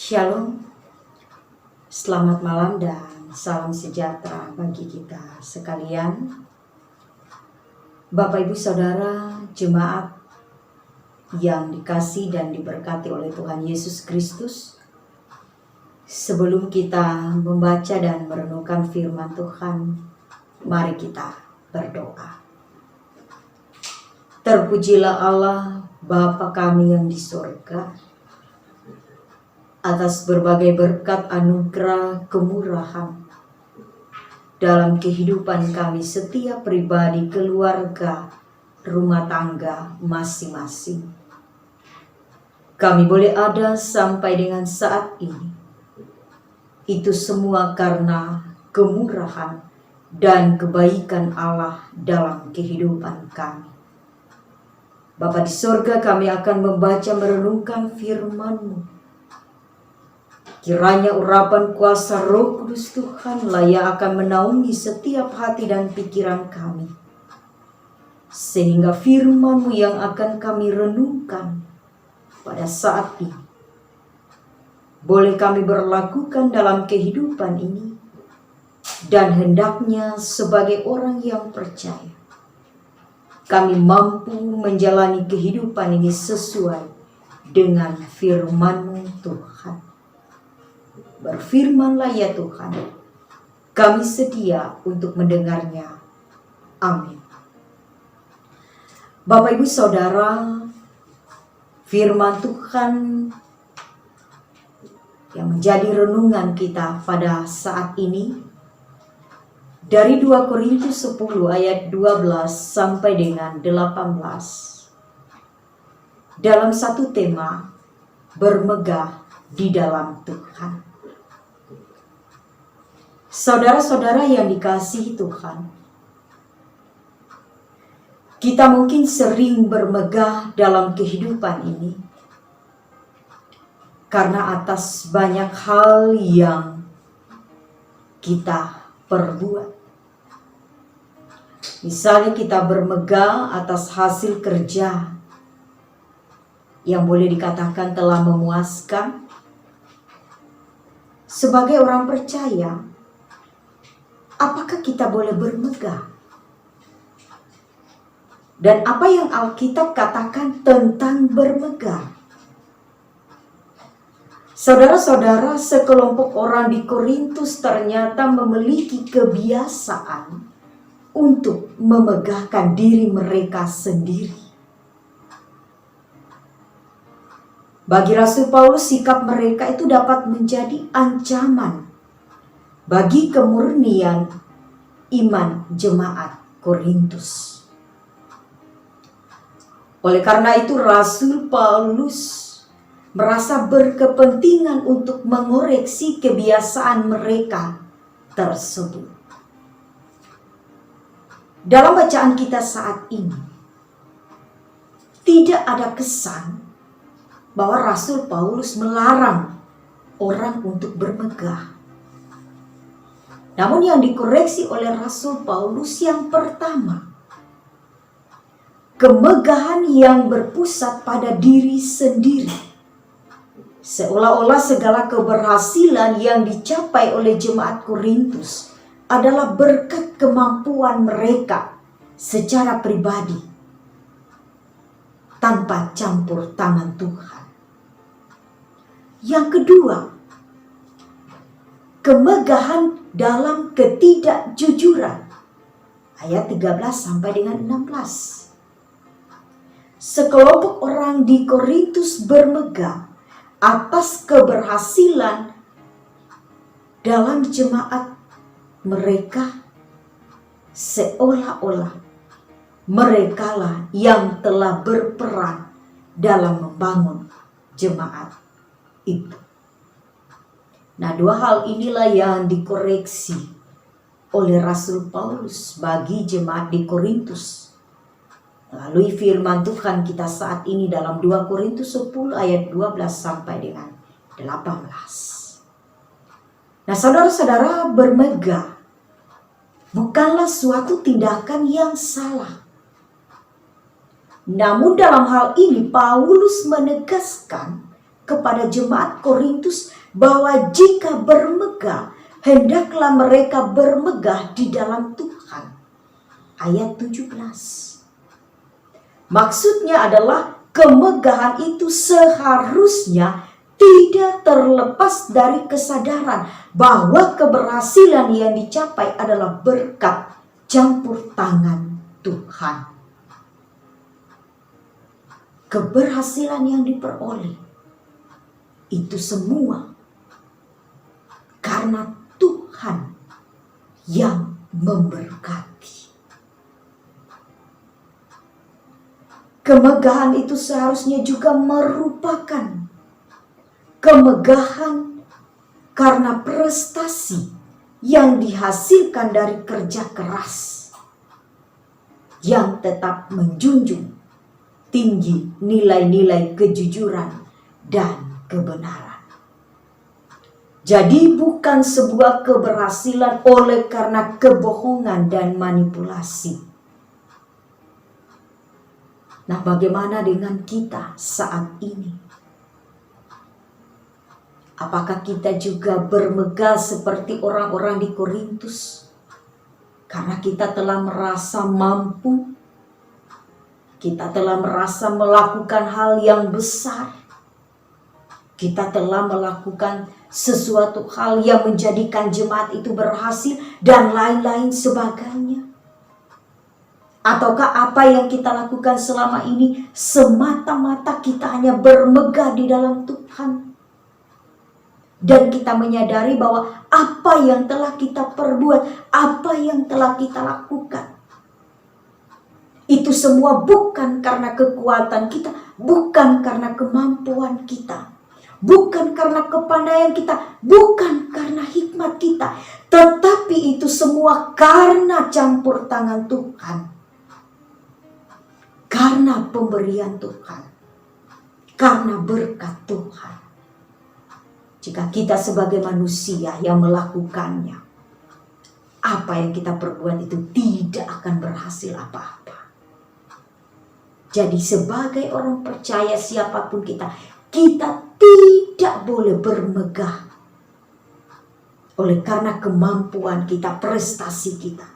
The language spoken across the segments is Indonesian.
Shalom, selamat malam dan salam sejahtera bagi kita sekalian. Bapak Ibu Saudara jemaat yang dikasih dan diberkati oleh Tuhan Yesus Kristus. Sebelum kita membaca dan merenungkan firman Tuhan, mari kita berdoa. Terpujilah Allah Bapa kami yang di surga, atas berbagai berkat anugerah kemurahan dalam kehidupan kami setiap pribadi, keluarga, rumah tangga masing-masing. Kami boleh ada sampai dengan saat ini. Itu semua karena kemurahan dan kebaikan Allah dalam kehidupan kami. Bapa di surga, kami akan membaca merenungkan firman-Mu. Kiranya urapan kuasa Roh Kudus Tuhanlah yang akan menaungi setiap hati dan pikiran kami. Sehingga firman-Mu yang akan kami renungkan pada saat ini boleh kami berlakukan dalam kehidupan ini dan hendaknya sebagai orang yang percaya kami mampu menjalani kehidupan ini sesuai dengan firman-Mu Tuhan. Berfirmanlah ya Tuhan, kami sedia untuk mendengarnya. Amin. Bapak Ibu Saudara, firman Tuhan yang menjadi renungan kita pada saat ini dari 2 Korintus 10 ayat 12 sampai dengan 18. Dalam satu tema, bermegah di dalam Tuhan. Saudara-saudara yang dikasihi Tuhan, kita mungkin sering bermegah dalam kehidupan ini karena atas banyak hal yang kita perbuat. Misalnya kita bermegah atas hasil kerja yang boleh dikatakan telah memuaskan. Sebagai orang percaya, apakah kita boleh bermegah? Dan apa yang Alkitab katakan tentang bermegah? Saudara-saudara, sekelompok orang di Korintus ternyata memiliki kebiasaan untuk memegahkan diri mereka sendiri. Bagi Rasul Paulus, sikap mereka itu dapat menjadi ancaman bagi kemurnian iman jemaat Korintus. Oleh karena itu Rasul Paulus merasa berkepentingan untuk mengoreksi kebiasaan mereka tersebut. Dalam bacaan kita saat ini, tidak ada kesan bahwa Rasul Paulus melarang orang untuk bermegah. Namun yang dikoreksi oleh Rasul Paulus yang pertama, kemegahan yang berpusat pada diri sendiri. Seolah-olah segala keberhasilan yang dicapai oleh jemaat Korintus adalah berkat kemampuan mereka secara pribadi, tanpa campur tangan Tuhan. Yang kedua, kemegahan dalam ketidakjujuran. Ayat 13 sampai dengan 16. Sekelompok orang di Korintus bermegah atas keberhasilan dalam jemaat mereka, seolah-olah merekalah yang telah berperan dalam membangun jemaat itu. Nah, dua hal inilah yang dikoreksi oleh Rasul Paulus bagi jemaat di Korintus. Melalui firman Tuhan kita saat ini dalam 2 Korintus 10 ayat 12 sampai dengan 18. Nah, saudara-saudara, bermegah bukanlah suatu tindakan yang salah. Namun dalam hal ini Paulus menegaskan kepada jemaat Korintus bahwa jika bermegah, hendaklah mereka bermegah di dalam Tuhan. Ayat 17. Maksudnya adalah kemegahan itu seharusnya tidak terlepas dari kesadaran bahwa keberhasilan yang dicapai adalah berkat campur tangan Tuhan. Keberhasilan yang diperoleh itu semua karena Tuhan yang memberkati. Kemegahan itu seharusnya juga merupakan kemegahan karena prestasi yang dihasilkan dari kerja keras yang tetap menjunjung tinggi nilai-nilai kejujuran dan kebenaran. Jadi bukan sebuah keberhasilan oleh karena kebohongan dan manipulasi. Nah, bagaimana dengan kita saat ini? Apakah kita juga bermegah seperti orang-orang di Korintus? Karena kita telah merasa mampu, kita telah merasa melakukan hal yang besar, kita telah melakukan sesuatu hal yang menjadikan jemaat itu berhasil dan lain-lain sebagainya. Ataukah apa yang kita lakukan selama ini semata-mata kita hanya bermegah di dalam Tuhan? Dan kita menyadari bahwa apa yang telah kita perbuat, apa yang telah kita lakukan, itu semua bukan karena kekuatan kita, bukan karena kemampuan kita, bukan karena kepandaian kita, bukan karena hikmat kita, tetapi itu semua karena campur tangan Tuhan. Karena pemberian Tuhan, karena berkat Tuhan. Jika kita sebagai manusia yang melakukannya, apa yang kita perbuat itu tidak akan berhasil apa-apa. Jadi sebagai orang percaya siapapun kita tidak boleh bermegah oleh karena kemampuan kita, prestasi kita.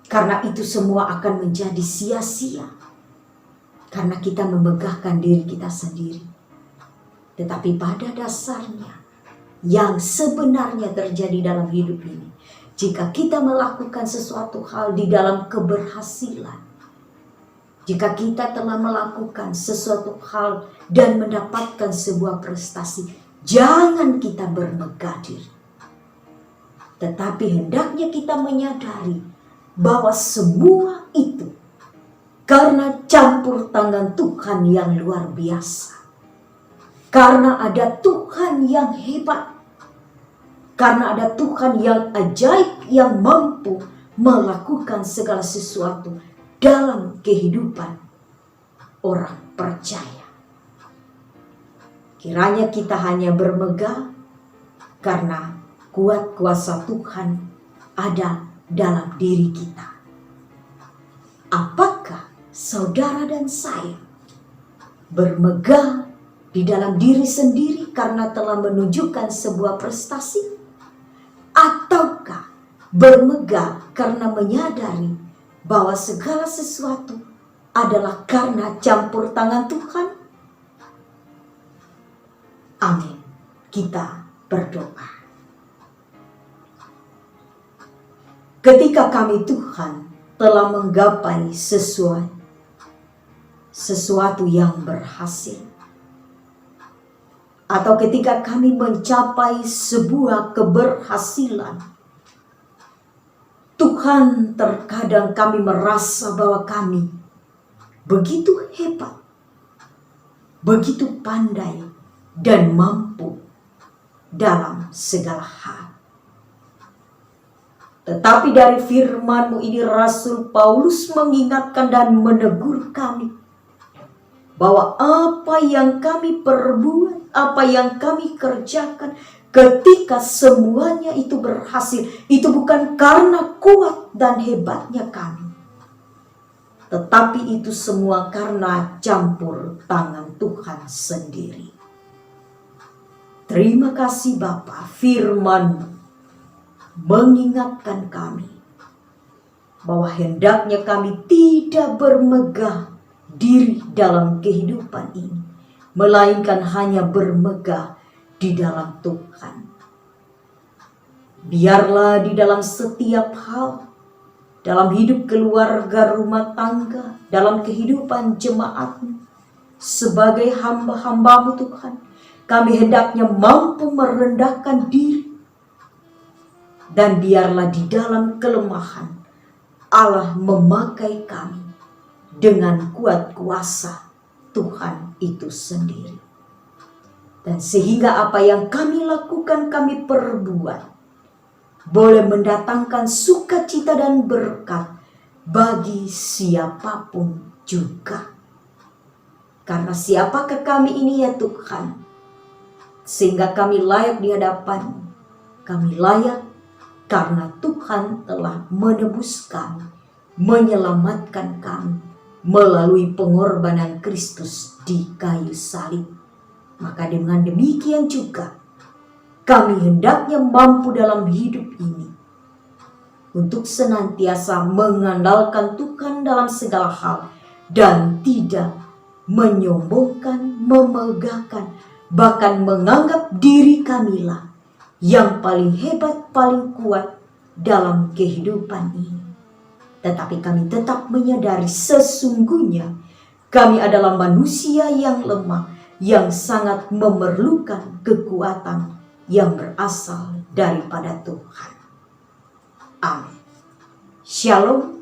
Karena itu semua akan menjadi sia-sia. Karena kita memegahkan diri kita sendiri. Tetapi pada dasarnya yang sebenarnya terjadi dalam hidup ini, jika kita melakukan sesuatu hal di dalam keberhasilan, jika kita telah melakukan sesuatu hal dan mendapatkan sebuah prestasi, jangan kita bermegah diri. Tetapi hendaknya kita menyadari bahwa semua itu karena campur tangan Tuhan yang luar biasa. Karena ada Tuhan yang hebat. Karena ada Tuhan yang ajaib, yang mampu melakukan segala sesuatu dalam kehidupan orang percaya. Kiranya kita hanya bermegah karena kuat kuasa Tuhan ada dalam diri kita. Apakah saudara dan saya bermegah di dalam diri sendiri karena telah menunjukkan sebuah prestasi? Ataukah bermegah karena menyadari bahwa segala sesuatu adalah karena campur tangan Tuhan? Amin. Kita berdoa. Ketika kami Tuhan telah menggapai sesuatu yang berhasil, atau ketika kami mencapai sebuah keberhasilan, Tuhan, terkadang kami merasa bahwa kami begitu hebat, begitu pandai dan mampu dalam segala hal. Tetapi dari firman-Mu ini Rasul Paulus mengingatkan dan menegur kami bahwa apa yang kami perbuat, apa yang kami kerjakan ketika semuanya itu berhasil, itu bukan karena kuat dan hebatnya kami, tetapi itu semua karena campur tangan Tuhan sendiri. Terima kasih Bapa, firman-Mu mengingatkan kami bahwa hendaknya kami tidak bermegah diri dalam kehidupan ini, melainkan hanya bermegah di dalam Tuhan. Biarlah di dalam setiap hal, dalam hidup keluarga rumah tangga, dalam kehidupan jemaat-Mu, sebagai hamba-hamba-Mu Tuhan, kami hendaknya mampu merendahkan diri. Dan biarlah di dalam kelemahan, Allah memakai kami dengan kuat kuasa Tuhan itu sendiri. Dan sehingga apa yang kami lakukan, kami perbuat, boleh mendatangkan sukacita dan berkat bagi siapapun juga. Karena siapakah kami ini ya Tuhan, sehingga kami layak di hadapan-Mu. Kami layak karena Tuhan telah menebus kami, menyelamatkan kami melalui pengorbanan Kristus di kayu salib. Maka dengan demikian juga kami hendaknya mampu dalam hidup ini untuk senantiasa mengandalkan Tuhan dalam segala hal dan tidak menyombongkan, memegahkan, bahkan menganggap diri kamilah yang paling hebat, paling kuat dalam kehidupan ini. Tetapi kami tetap menyadari sesungguhnya kami adalah manusia yang lemah, yang sangat memerlukan kekuatan yang berasal daripada Tuhan. Amin. Shalom.